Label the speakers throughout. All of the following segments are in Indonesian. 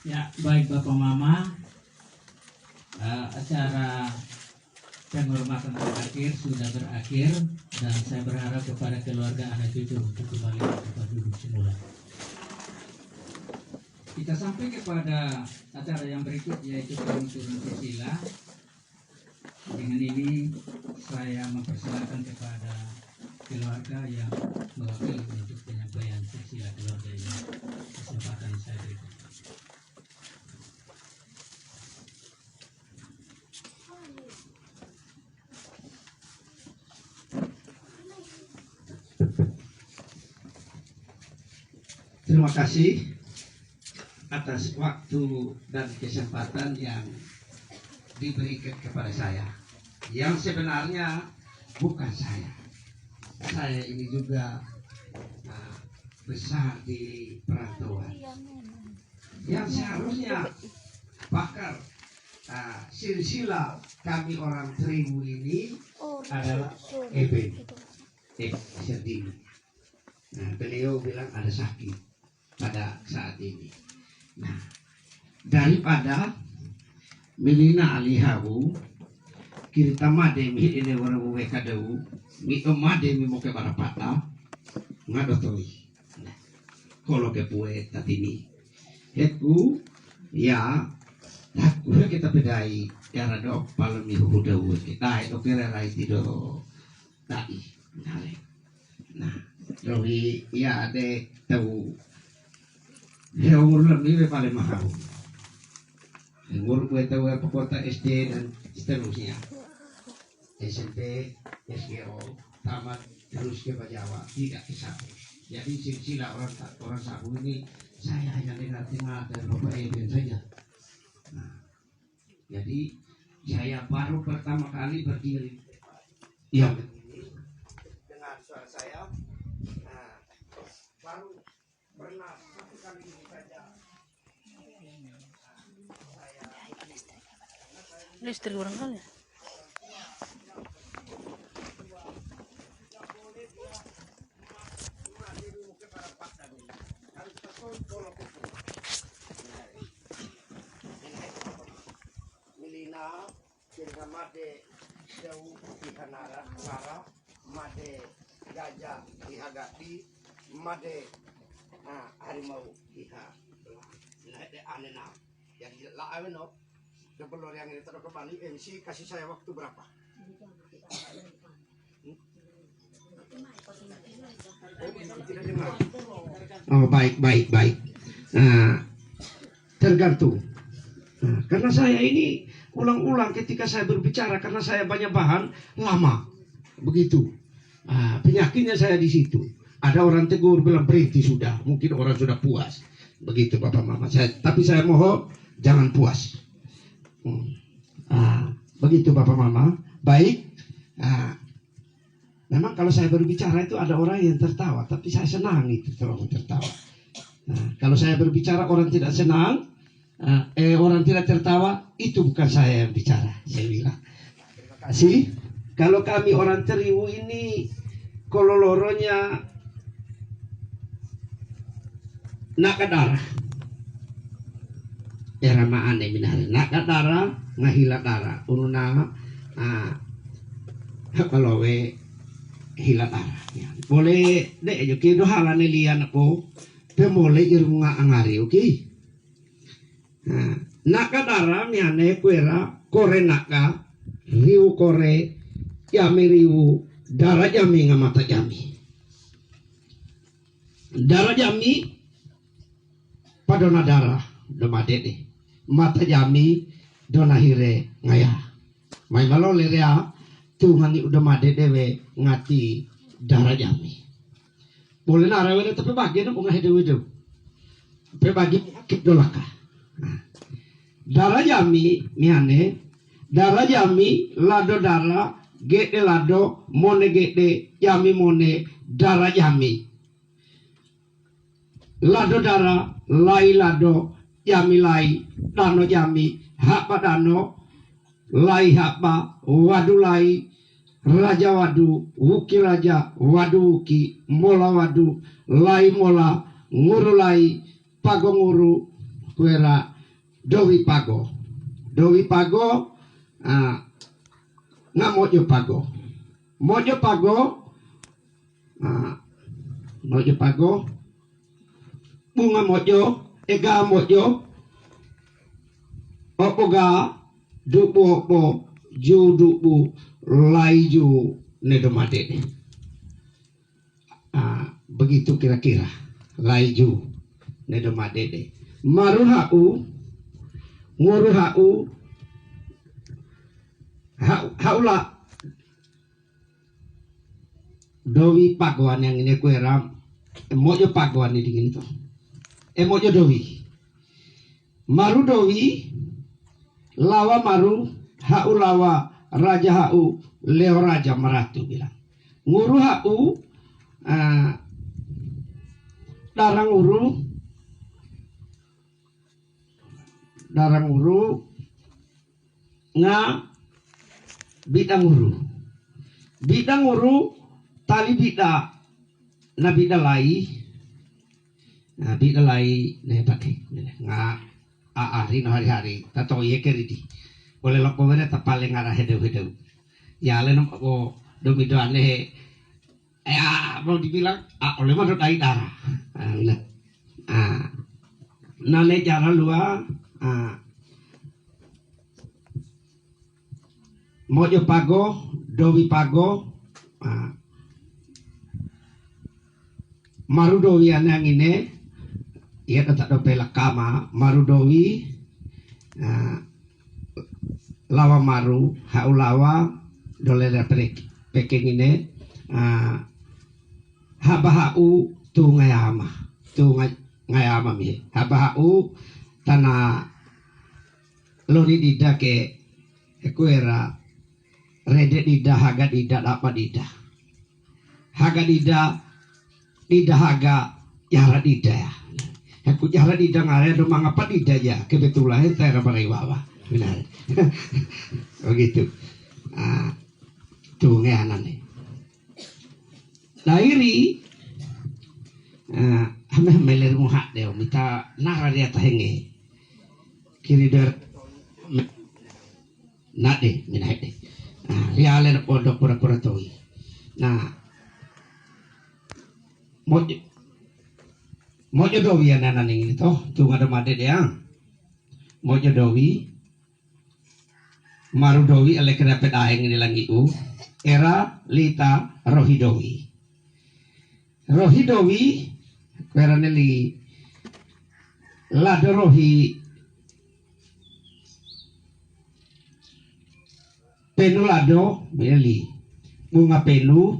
Speaker 1: Ya, baik Bapak Mama, acara penghormatan terakhir sudah berakhir dan saya berharap kepada keluarga anak cucu untuk kembali ke tempat duduk semula. Kita sampai kepada acara yang berikut yaitu penuturan sila. Dengan ini saya mempersilakan kepada keluarga yang mewakili untuk penyampaian sila keluarga ini. Kesempatan saya berikan.
Speaker 2: Terima kasih atas waktu dan kesempatan yang diberikan kepada saya. Yang sebenarnya bukan saya. Saya ini juga besar di perantauan. Yang seharusnya pakar silsilah kami orang Triwu ini adalah Eben Serdini. Nah, beliau bilang ada sakit pada saat ini. Nah, daripada milina alihawu kita made mi ini orang uwe kadau mi made mi moke barapata ngadotoi. Nah, kalau ke pue tatini heku ya aku kita pedai cara dok palam mi huda uwe kita itu kira rai tido tai. Nah, Rohi ya ada tahu ya umur lebih paling mahal. Umur gue tahu apa kota SD dan seterusnya. SMP, SGO, tamat terus ke Jawa tidak ke Sabu. Jadi silsilah orang Sabu ini saya hanya dengar dari Bapak Eben saja. Nah, jadi saya baru pertama kali berdiri. Ya. Dengar suara saya. Nah, baru pernah satu kali ini saja.
Speaker 3: Listrik orang kali.
Speaker 2: Milina kira made jauh di Hanara, made gajah di Hagati, made harimau di Anena. Yang lah no. Sebelum yang ini terus kembali MC kasih saya waktu berapa? Tidak dengar. Oh baik. Tergantung. Karena saya ini ulang-ulang ketika saya berbicara karena saya banyak bahan lama begitu. Penyakitnya saya di situ. Ada orang tegur bilang berhenti sudah. Mungkin orang sudah puas. Begitu Bapak Mama. Tapi saya mohon jangan puas. Begitu Bapak Mama. Baik. Memang kalau saya berbicara itu ada orang yang tertawa, tapi saya senang itu terlalu tertawa. Kalau saya berbicara orang tidak senang, orang tidak tertawa, itu bukan saya yang bicara. Saya bilang. Terima kasih. Kalau kami orang Triwu ini kololoronya nakadara. Era maane minare nakadara ngahila dara ununa kalowe hila dara. Boleh dek jo kido halane lian ko pe mole irunga angari oke. Nakadara miane kuera kore naka riu kore yami riu dara jami ngamata jami. Dara jami padona dara domadede. Mata jami dona hire ngaya. Mai malo lerea Tuhan udah made dewe ngati darah jami. Boleh narawene tapi bagian aku nggak dewe dewe. Tapi bagi kip dolaka. Darah jami miane darah jami lado darah gede lado mone gede jami mone darah jami. Lado darah lai lado jami lai dano jami hapa dano lai hapa wadu lai raja wadu wuki raja wadu wuki mola wadu lai mola nguru lai pago nguru kuera dowi pago nga mojo pago bunga mojo ega mojo opoga dubu opo ju dubu laiju nedomade. Begitu kira-kira laiju nedomade. Maruhau nguruhau haula dowi pagoan yang ini kueram mojo pagoan ini dingin tuh mojo dowi maru dowi lawa maru hau lawa raja hau leo raja meratu bilang nguru hau darang uru nga bidang uru tali bida na bida lai ne pati nga aari no hari-hari tato ye keridi boleh loko bene tapale ngara hedeu ya le no ko domido ane mau dibilang oleh mana dai darah nale cara lua mojo pago dowi pago marudowi anang ini ia tak dope lakama marudowi lawa maru hau lawa dole peking ini haba hau tu ngayama mi haba hau tanah lori dida ke ekuera rede dida haga dida apa dida haga dida haga yara dida ya aku yara dida ngare do mangapa dida ya kebetulan itu era bariwawa benar begitu tuh ngeanan nih dairi hame meler muhak deo mita nara dia tahenge kiri der nade minahede riale pondok pura-pura toi nah mojo dowi anan ini toh tuh ada made dia mojo dowi maru dowi ale kerapet aeng ini lagi era lita rohi dowi kweraneli lado rohi penu lado beli bunga penu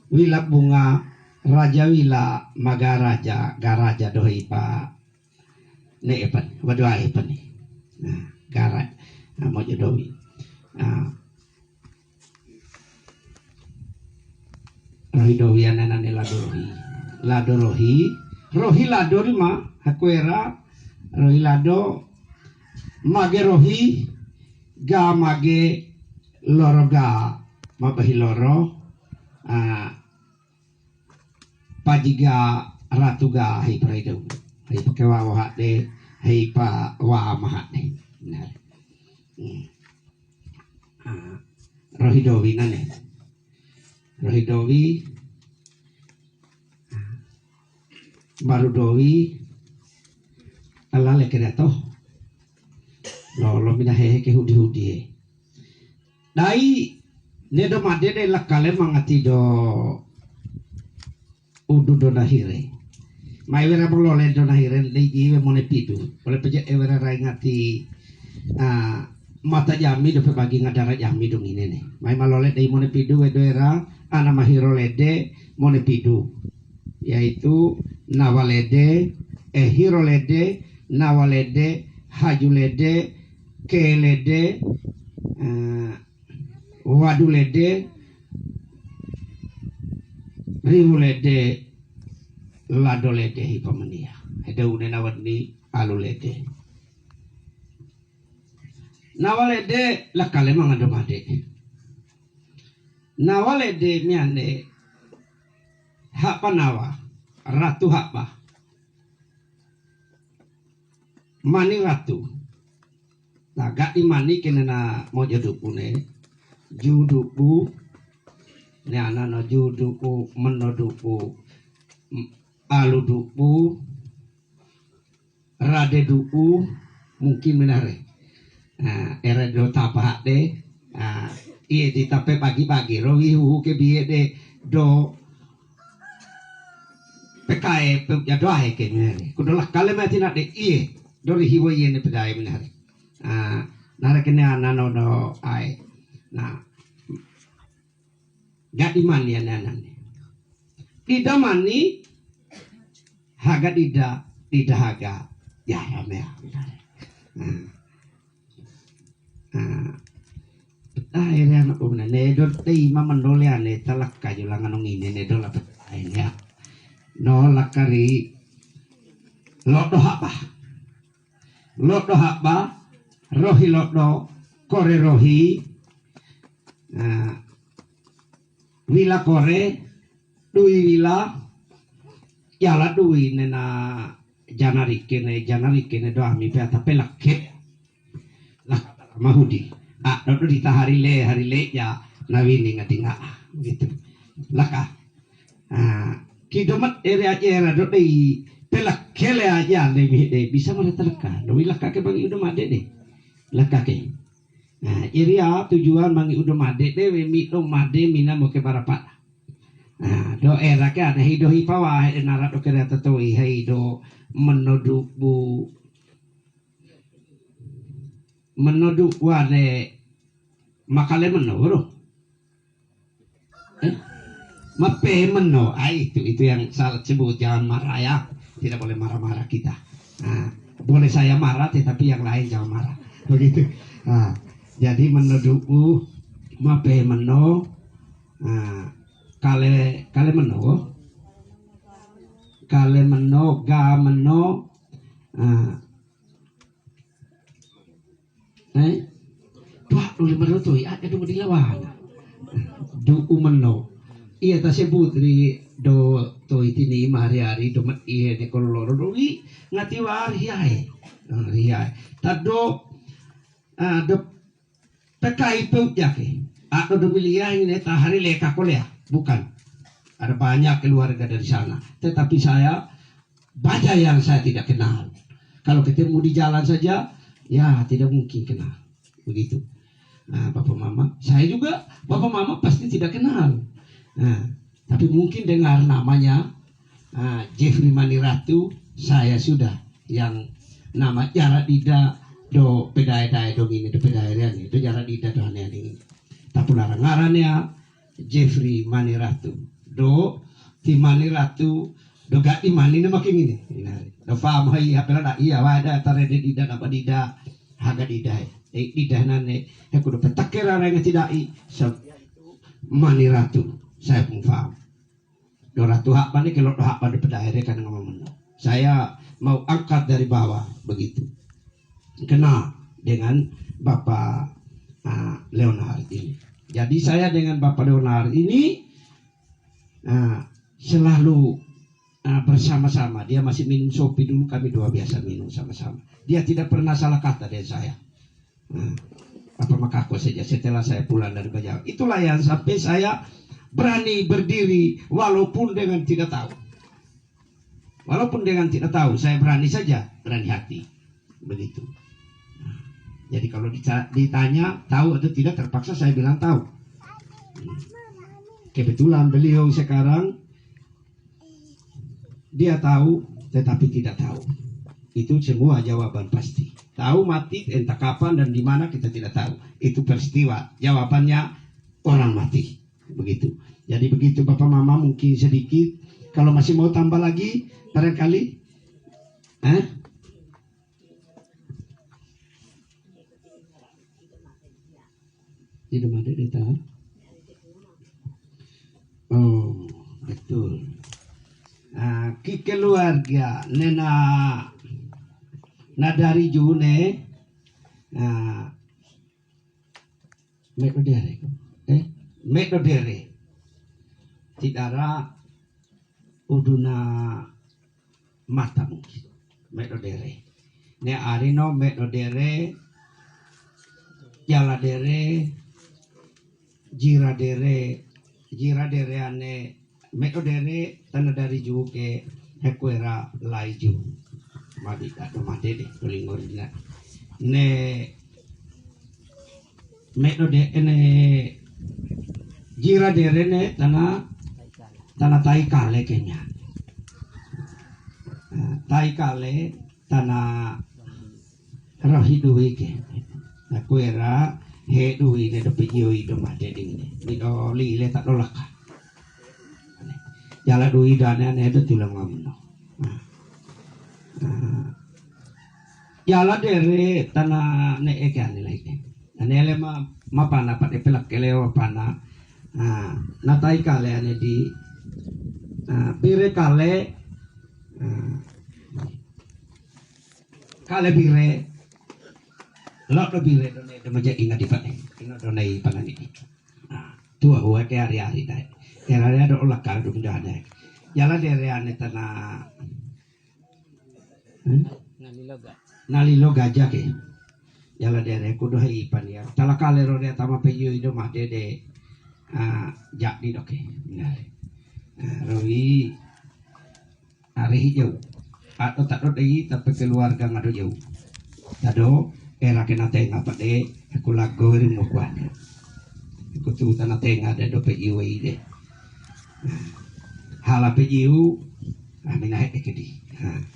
Speaker 2: wila bunga raja wila magaraja garaja dohi pa ne epan wadua epan nih nah garaj mau jodohi rohi dowi ananane lado rohi lado lima hakuera rohi lado mage rohi ga mage loro ga mabahi loro pajiga ratu ga hai praido hai pakewa wahade hai pa wa mahade benar rohi dowi nane rohi dowi baru dowi ala lekere toh lo mina hehe ke hudi dai nedo made de lakale mangati do udu do nahire mai vera bolo le do nahire le iwe mone pidu oleh peje evera rai ngati mata jami dapat bagi ngadara jami dong ini nih. Mai malolet dari monepidu edera ana mahirolede monepidu, yaitu nawalede hirolede nawalede hajulede kelede wadulede riulede ladolede hipamania ada une nawadni alulede nawalede lakale mangadomade nawalede miande hapa nawa ratu hapa mani ratu naga imani kenena moja dukune juduku ne anana juduku menoduku aluduku radeduku mungkin menare era do tapak de iya di tape pagi-pagi rohi hu ke biye de do pekae ya do ae ke menare kudolah kale mati nak de iya do hiwo ye ne pedai menare nare kene anano do ae nah gak imani ya nanane tidak mani haga tidak haga ya ramea akhirnya anak umna nedor tema mandoliane talak kayu langan ini nedor lapet akhirnya nolak kari lodo apa rohi lodo kore rohi wila kore dui wila yala dui nena janarikene do ami pe ata pelake lah mahudi do dita hari le ya nawini ngatinga gitu laka kidomat area do dei pelake le aja le bisa meretelkan do wila kake bagi udah made deh laka ke iria tujuan mangi udah made deh mi do made mina mo ke barapat do era ke ana hido hipawa nara do kere tatoi hido menoduk wane makale menoro mape meno itu yang salah sebut jangan marah ya, tidak boleh marah-marah kita. Boleh saya marah tetapi yang lain jangan marah begitu. Jadi menodukku mape meno kale meno ga meno tuh dulu meroto ya ada di lawan do umeno iya ta sebut di do to itini hari-hari do mat iya ne koloro do wi ngati war hiai tado do pekai put yake atau do wilayah ini ta hari leka kolea bukan. Ada banyak keluarga dari sana, tetapi saya banyak yang saya tidak kenal. Kalau ketemu di jalan saja, ya tidak mungkin kenal. Begitu. Bapak Mama, saya juga Bapak Mama pasti tidak kenal. Tapi mungkin dengar namanya Jeffrey Maniratu, saya sudah yang nama jarak dida do pedai-dai do ini do pedai-dai itu jarak dida do ini. Tapi larang-larangnya Jeffrey Maniratu. Do timani ratu do gak timani ne makin ini do paham hai apela da iya wada tare de dida apa dida haga dida dida nane aku do petakera yang tidak mani ratu saya pun paham do ratu hak pane kalau do hak pada pedaire kan ngomong saya mau angkat dari bawah begitu kena dengan Bapak Leonard ini. Jadi saya dengan Bapak Leonard ini selalu bersama-sama. Dia masih minum sopi dulu, kami dua biasa minum sama-sama. Dia tidak pernah salah kata dari saya. Apa makako saja setelah saya pulang dari Bajau. Itulah yang sampai saya berani berdiri walaupun dengan tidak tahu. Walaupun dengan tidak tahu, saya berani saja, berani hati. Begitu. Jadi kalau ditanya tahu atau tidak, terpaksa saya bilang tahu. Kebetulan beliau sekarang dia tahu tetapi tidak tahu. Itu semua jawaban pasti. Tahu mati entah kapan dan di mana kita tidak tahu. Itu peristiwa. Jawabannya orang mati. Begitu. Jadi begitu Bapak Mama, mungkin sedikit. Kalau masih mau tambah lagi barangkali. Di rumah dia tahu. Oh, betul. Ki keluarga nena dari June metodere tidara uduna mata mungkin metodere ne arino metodere jaladere jiradere ane metodere tanah dari juke hekuera laiju madika tomate de tulingorina ne metode ene jiradere ne tanah tai kale kenya tai kale tanah rahiduwe ke hekuera he duwi ne dope yoi domate ding ne do li le tak dolaka jala duwi dana ne do tulang mamno jala dere tanah ne ekan lagi ane le ma pana pat epelak keleo pana natai kale ane di pire kale kale pire lot do bire do ne do maja ingat di pane ina do nei panani tua huwa ke hari-hari dai era do olakal do dana jala dere ane tanah nalilo gajah ke jala dere kudo hai pan ya tala kale ro dia tama peyo ido mah dede jak di doke roi hari hijau atau tak do dei tapi keluarga ngado jauh tado era kena tenga pade aku lago ri mo kuana aku tu tanah tenga de do peyo ide hala peyo amina heke kedi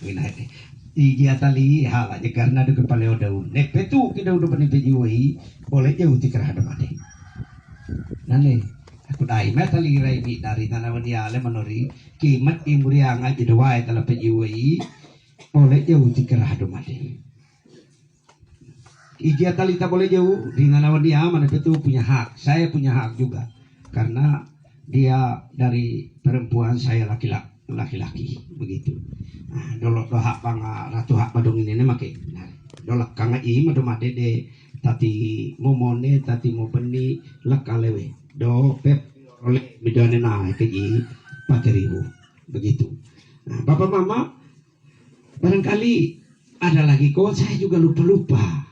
Speaker 2: amina heke Igi atali hala je karena do kepale odau nek petu kita udah bani peyo boleh jauh tikar hada mate nane aku dai metali rai bi dari tanah dia le manori kimat imurianga jadi wae tala peyo boleh jauh tikar hada mate Igi atali tak boleh jauh di tanah dia mana petu punya hak saya punya hak juga karena dia dari perempuan saya laki-laki begitu dolok do hak banga ratu hak badung ini make dolak kanga i madu made de tati momone tati mo beni lakalewe do pep oleh bidane na ke i 4.000 begitu Bapak Mama barangkali ada lagi kok saya juga lupa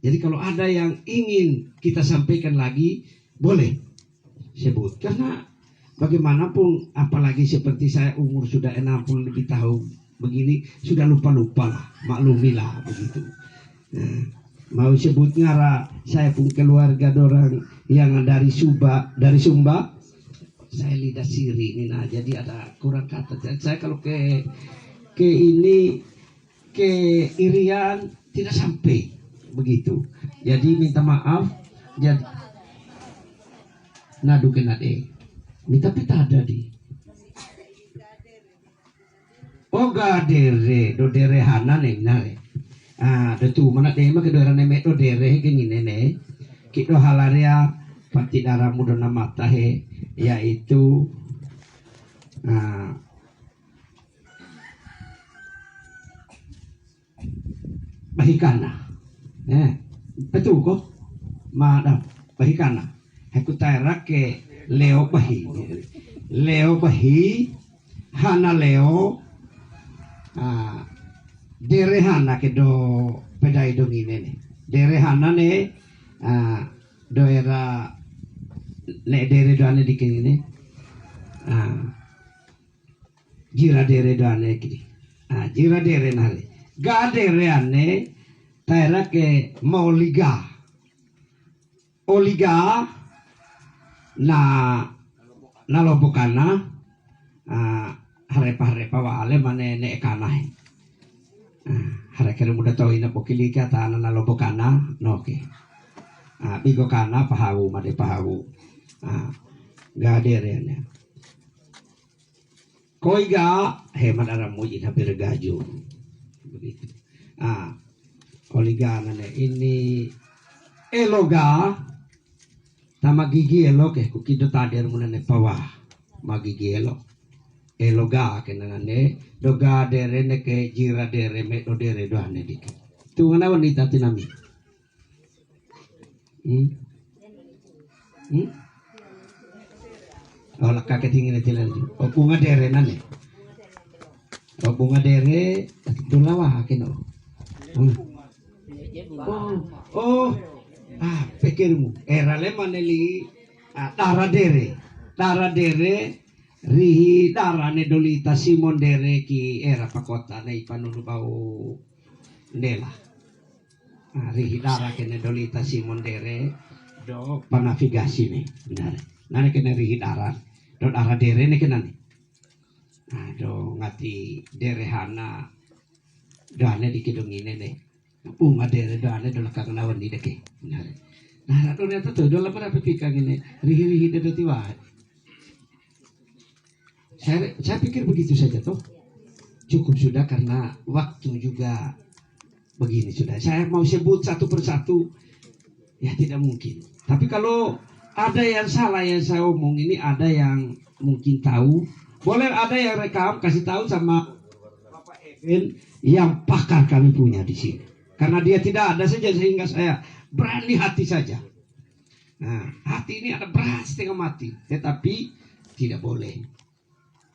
Speaker 2: jadi kalau ada yang ingin kita sampaikan lagi boleh sebut karena bagaimanapun apalagi seperti saya umur sudah 60 lebih tahun begini sudah lupa lah maklumilah begitu mau sebut ngara saya pun keluarga dorang yang dari Sumba saya lidah siri ini nah jadi ada kurang kata saya kalau ke ini ke Irian tidak sampai begitu jadi minta maaf jadi naduken ade minta peta ada di oh gadere do dere hana ne nare do tu mana de ma ke do rane me do dere ke ngine ne ki do halaria pati dara mudo na mata he yaitu bahikana betul kok madam bahikana aku tarak ke Leo bahi hana Leo dere hana ke do pedai do ngine dere hana ne do era le dere do ane dikene jira dere do ane kidi jira dere nale ga dere ane taira ke oliga na lobokana harepa wale mane ne kanai Harakere muda tahu ina pokilika tanah na lobokana noke. Bigo kana pahawu made pahawu. Gaderenya. Koiga hemat aramu ina bergaju. Begitu. Oliga nane ini eloga tamagigi elok kukido tader munane pawah magigi elok. Eloga kenangane doga dere ne ke jira dere me do dere do ane dik. Tu ngana wanita tinami. Oh laka ketingin tilan. Oh bunga dere nane. Oh bunga dere dulawa keno. Oh pikirmu erale maneli tara dere rihi darane dolita Simon dere ki era pakota nei panunu bau nela rihi dara kene dolita Simon dere do panavigasi ne benar nane kene rihi dara do dara dere ne kene do ngati dere hana dane dikidung ini ne bunga dere dane do lakang nawan di deke benar nah do nyata tuh do lamar apa pikang ini rihi de tiwa. Saya pikir begitu saja toh cukup sudah karena waktu juga begini sudah. Saya mau sebut satu persatu ya tidak mungkin. Tapi kalau ada yang salah yang saya omong ini ada yang mungkin tahu, boleh ada yang rekam kasih tahu sama Bapak Eben yang pakar kami punya di sini. Karena dia tidak ada saja sehingga saya berani hati saja. Nah hati ini ada berat setengah mati, tetapi tidak boleh.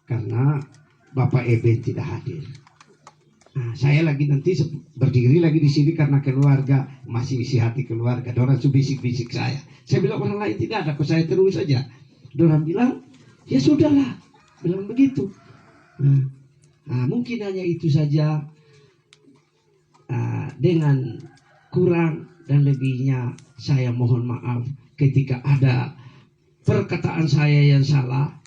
Speaker 2: Karena Bapak Eben tidak hadir. Nah, saya lagi nanti berdiri lagi di sini karena keluarga masih isi hati keluarga. Dorang bisik-bisik saya. Saya bilang orang lain tidak ada, kok saya terus saja. Dorang bilang ya sudahlah, bilang begitu. Nah, mungkin hanya itu saja. Dengan kurang dan lebihnya saya mohon maaf ketika ada perkataan saya yang salah.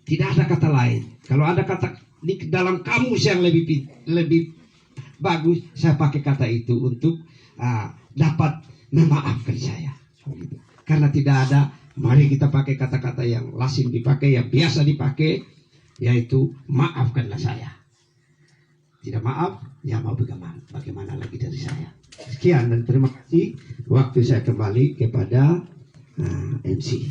Speaker 2: Tidak ada kata lain. Kalau ada kata di dalam kamus yang lebih bagus, saya pakai kata itu untuk dapat memaafkan saya. Karena tidak ada, mari kita pakai kata-kata yang lazim dipakai, yang biasa dipakai, yaitu maafkanlah saya. Tidak maaf, ya mau bagaimana lagi dari saya. Sekian dan terima kasih. Waktu saya kembali kepada MC.